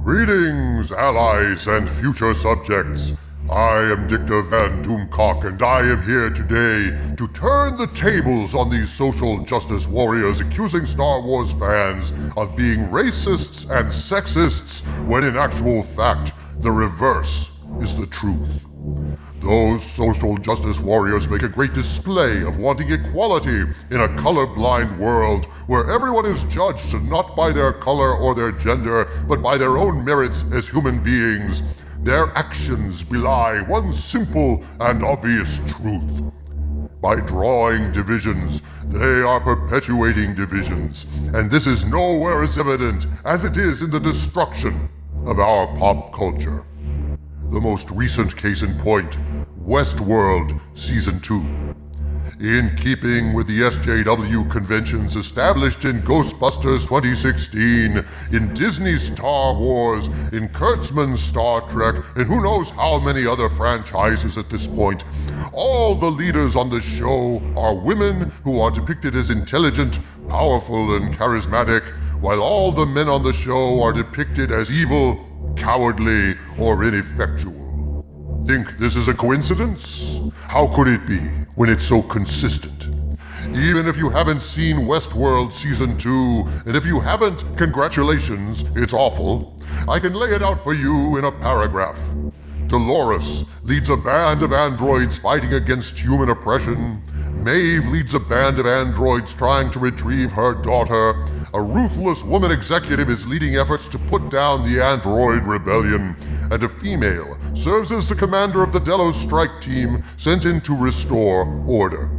Greetings, allies and future subjects. I am Dictor Van Doomcock, and I am here today to turn the tables on these social justice warriors accusing Star Wars fans of being racists and sexists, when in actual fact, the reverse is the truth. Those social justice warriors make a great display of wanting equality in a colorblind world where everyone is judged not by their color or their gender, but by their own merits as human beings. Their actions belie one simple and obvious truth. By drawing divisions, they are perpetuating divisions, and this is nowhere as evident as it is in the destruction of our pop culture. The most recent case in point, Westworld Season 2. In keeping with the SJW conventions established in Ghostbusters 2016, in Disney's Star Wars, in Kurtzman's Star Trek, and who knows how many other franchises at this point, all the leaders on the show are women who are depicted as intelligent, powerful, and charismatic, while all the men on the show are depicted as evil, cowardly, or ineffectual. Think this is a coincidence? How could it be when it's so consistent? Even if you haven't seen Westworld Season 2, and if you haven't, congratulations, it's awful, I can lay it out for you in a paragraph. Dolores leads a band of androids fighting against human oppression. Maeve leads a band of androids trying to retrieve her daughter. A ruthless woman executive is leading efforts to put down the android rebellion, and a female serves as the commander of the Delos strike team sent in to restore order.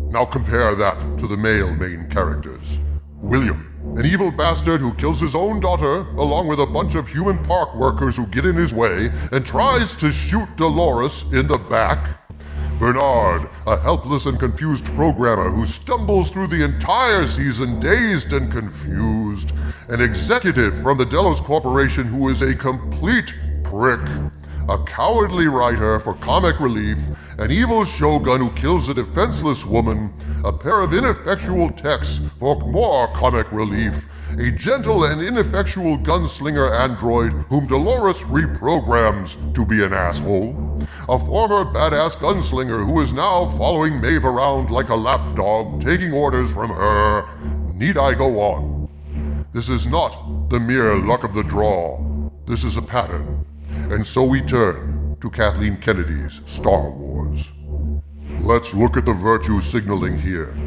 Now compare that to the male main characters. William, an evil bastard who kills his own daughter along with a bunch of human park workers who get in his way and tries to shoot Dolores in the back. Bernard, a helpless and confused programmer who stumbles through the entire season dazed and confused. An executive from the Delos Corporation who is a complete prick. A cowardly writer for comic relief, an evil shogun who kills a defenseless woman, a pair of ineffectual techs for more comic relief, a gentle and ineffectual gunslinger android whom Dolores reprograms to be an asshole, a former badass gunslinger who is now following Maeve around like a lapdog, taking orders from her. Need I go on? This is not the mere luck of the draw. This is a pattern. And so we turn to Kathleen Kennedy's Star Wars. Let's look at the virtue signaling here.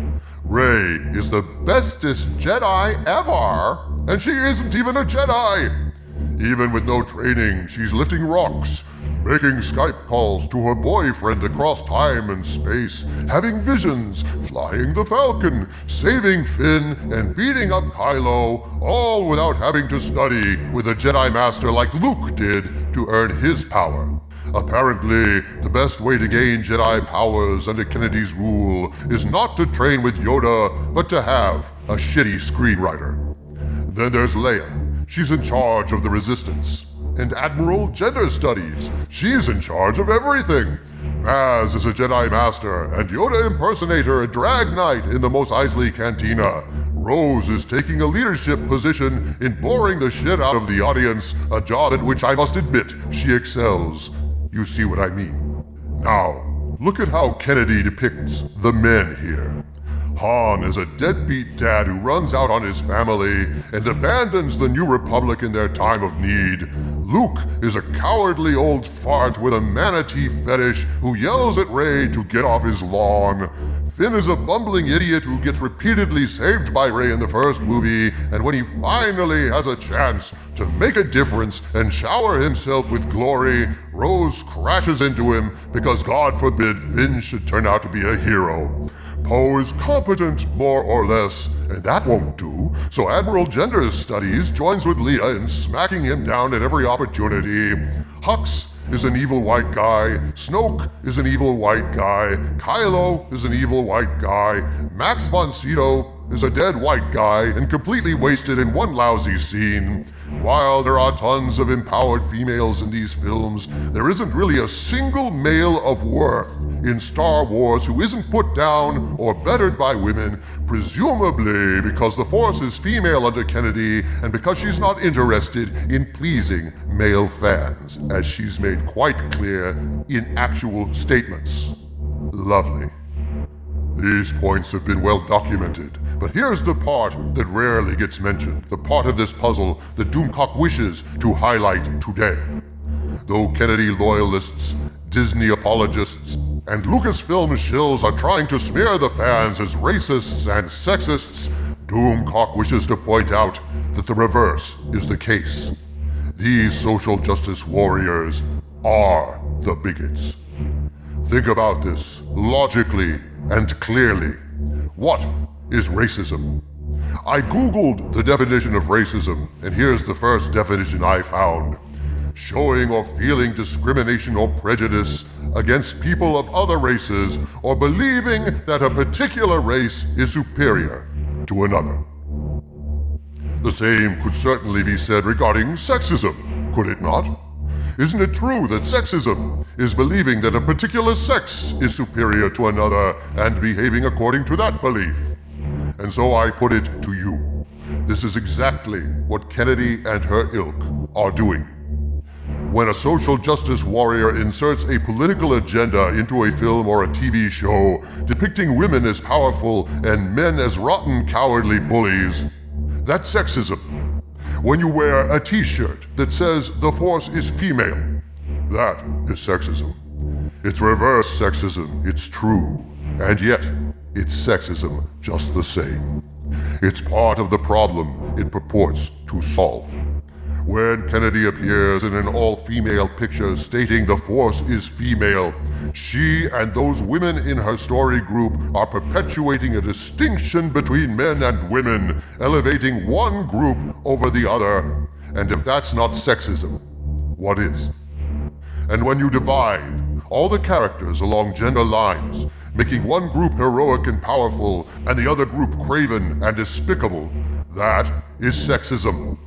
Rey is the bestest Jedi ever, and she isn't even a Jedi. Even with no training, she's lifting rocks, making Skype calls to her boyfriend across time and space, having visions, flying the Falcon, saving Finn, and beating up Kylo, all without having to study with a Jedi Master like Luke did to earn his power. Apparently, the best way to gain Jedi powers under Kennedy's rule is not to train with Yoda, but to have a shitty screenwriter. Then there's Leia. She's in charge of the Resistance. And Admiral Gender Studies. She's in charge of everything. Maz is a Jedi Master, and Yoda impersonator and drag knight in the Mos Eisley Cantina. Rose is taking a leadership position in boring the shit out of the audience, a job at which I must admit she excels. You see what I mean? Now, look at how Kennedy depicts the men here. Han is a deadbeat dad who runs out on his family and abandons the New Republic in their time of need. Luke is a cowardly old fart with a manatee fetish who yells at Rey to get off his lawn. Finn is a bumbling idiot who gets repeatedly saved by Rey in the first movie, and when he finally has a chance to make a difference and shower himself with glory, Rose crashes into him because God forbid Finn should turn out to be a hero. Poe is competent, more or less, and that won't do, so Admiral Gender Studies joins with Leia in smacking him down at every opportunity. Hux is an evil white guy, Snoke is an evil white guy, Kylo is an evil white guy, Max von Sydow is a dead white guy and completely wasted in one lousy scene. While there are tons of empowered females in these films, there isn't really a single male of worth in Star Wars who isn't put down or bettered by women, presumably because the Force is female under Kennedy and because she's not interested in pleasing male fans, as she's made quite clear in actual statements. Lovely. These points have been well documented, but here's the part that rarely gets mentioned, the part of this puzzle that Doomcock wishes to highlight today. Though Kennedy loyalists, Disney apologists, and Lucasfilm shills are trying to smear the fans as racists and sexists, Doomcock wishes to point out that the reverse is the case. These social justice warriors are the bigots. Think about this logically and clearly. What is racism? I Googled the definition of racism, and here's the first definition I found. Showing or feeling discrimination or prejudice against people of other races, or believing that a particular race is superior to another. The same could certainly be said regarding sexism, could it not? Isn't it true that sexism is believing that a particular sex is superior to another and behaving according to that belief? And so I put it to you. This is exactly what Kennedy and her ilk are doing. When a social justice warrior inserts a political agenda into a film or a TV show depicting women as powerful and men as rotten, cowardly bullies, that's sexism. When you wear a t-shirt that says the Force is female, that is sexism. It's reverse sexism, it's true, and yet it's sexism just the same. It's part of the problem it purports to solve. When Kennedy appears in an all-female picture stating the Force is female, she and those women in her story group are perpetuating a distinction between men and women, elevating one group over the other. And if that's not sexism, what is? And when you divide all the characters along gender lines, making one group heroic and powerful and the other group craven and despicable, that is sexism.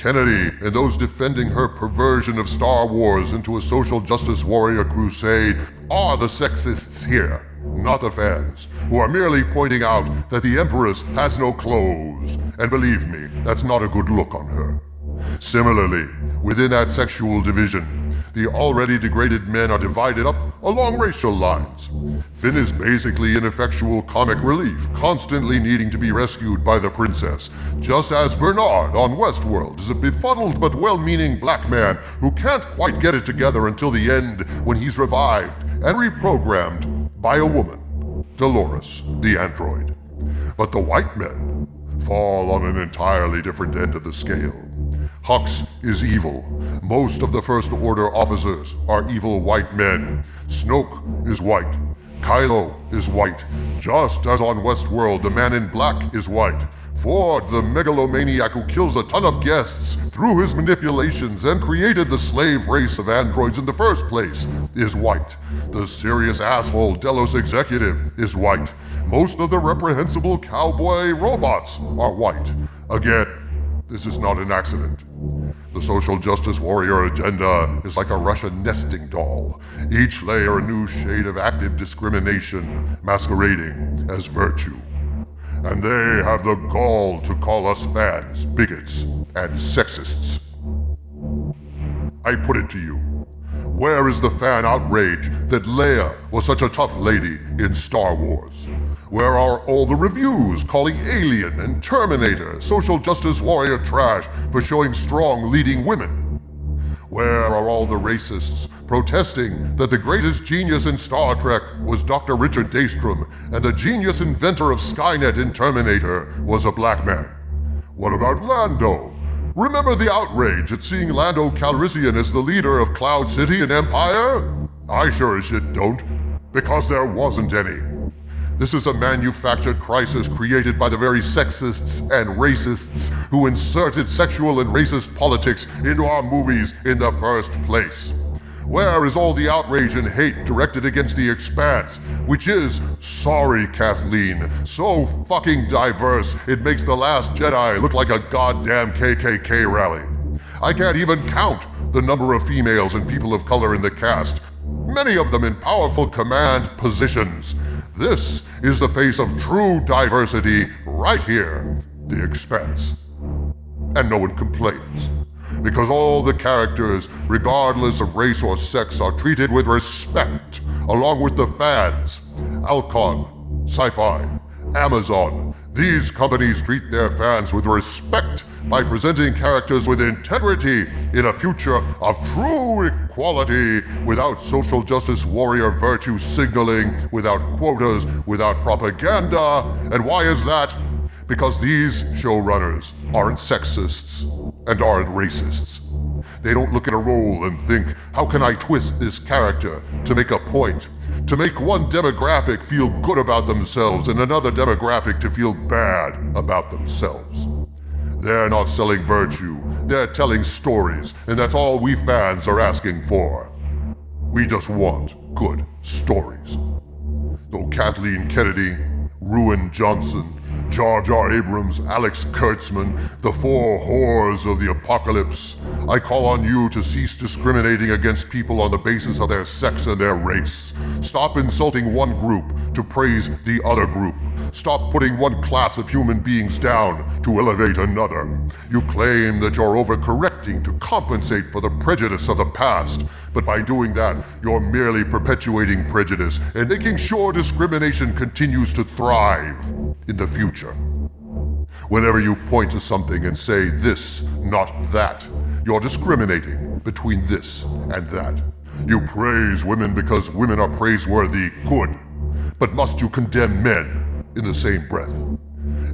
Kennedy and those defending her perversion of Star Wars into a social justice warrior crusade are the sexists here, not the fans, who are merely pointing out that the Empress has no clothes. And believe me, that's not a good look on her. Similarly, within that sexual division, the already degraded men are divided up along racial lines. Finn is basically ineffectual comic relief, constantly needing to be rescued by the princess, just as Bernard on Westworld is a befuddled but well-meaning black man who can't quite get it together until the end when he's revived and reprogrammed by a woman, Dolores, the android. But the white men fall on an entirely different end of the scale. Hux is evil. Most of the First Order officers are evil white men. Snoke is white. Kylo is white. Just as on Westworld, the man in black is white. Ford, the megalomaniac who kills a ton of guests through his manipulations and created the slave race of androids in the first place, is white. The serious asshole Delos executive is white. Most of the reprehensible cowboy robots are white. Again, this is not an accident. The social justice warrior agenda is like a Russian nesting doll. Each layer a new shade of active discrimination, masquerading as virtue. And they have the gall to call us fans bigots and sexists. I put it to you. Where is the fan outrage that Leia was such a tough lady in Star Wars? Where are all the reviews calling Alien and Terminator social justice warrior trash for showing strong leading women? Where are all the racists protesting that the greatest genius in Star Trek was Dr. Richard Daystrom and the genius inventor of Skynet in Terminator was a black man? What about Lando? Remember the outrage at seeing Lando Calrissian as the leader of Cloud City and Empire? I sure as shit don't, because there wasn't any. This is a manufactured crisis created by the very sexists and racists who inserted sexual and racist politics into our movies in the first place. Where is all the outrage and hate directed against The Expanse, which is, sorry Kathleen, so fucking diverse it makes The Last Jedi look like a goddamn KKK rally. I can't even count the number of females and people of color in the cast, many of them in powerful command positions. This is the face of true diversity right here, The Expanse. And no one complains, because all the characters, regardless of race or sex, are treated with respect, along with the fans. Alcon, Sci-Fi, Amazon, these companies treat their fans with respect by presenting characters with integrity in a future of true equality, without social justice warrior virtue signaling, without quotas, without propaganda. And why is that? Because these showrunners aren't sexists and aren't racists. They don't look at a role and think, how can I twist this character to make a point? To make one demographic feel good about themselves and another demographic to feel bad about themselves. They're not selling virtue, they're telling stories, and that's all we fans are asking for. We just want good stories. Though Kathleen Kennedy, Ruin Johnson, Jar Jar Abrams, Alex Kurtzman, the four whores of the apocalypse, I call on you to cease discriminating against people on the basis of their sex and their race. Stop insulting one group to praise the other group. Stop putting one class of human beings down to elevate another. You claim that you're overcorrecting to compensate for the prejudice of the past, but by doing that, you're merely perpetuating prejudice and making sure discrimination continues to thrive in the future. Whenever you point to something and say this, not that, you're discriminating between this and that. You praise women because women are praiseworthy, good. But must you condemn men in the same breath?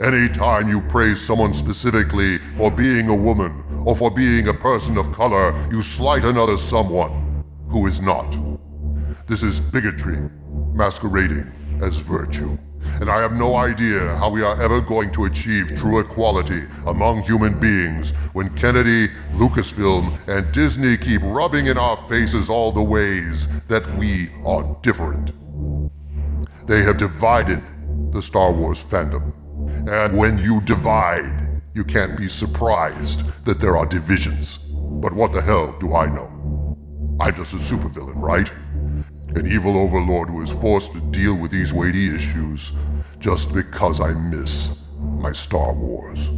Anytime you praise someone specifically for being a woman or for being a person of color, you slight another someone who is not. This is bigotry masquerading as virtue. And I have no idea how we are ever going to achieve true equality among human beings when Kennedy, Lucasfilm, and Disney keep rubbing in our faces all the ways that we are different. They have divided the Star Wars fandom. And when you divide, you can't be surprised that there are divisions. But what the hell do I know? I'm just a supervillain, right? An evil overlord who is forced to deal with these weighty issues just because I miss my Star Wars.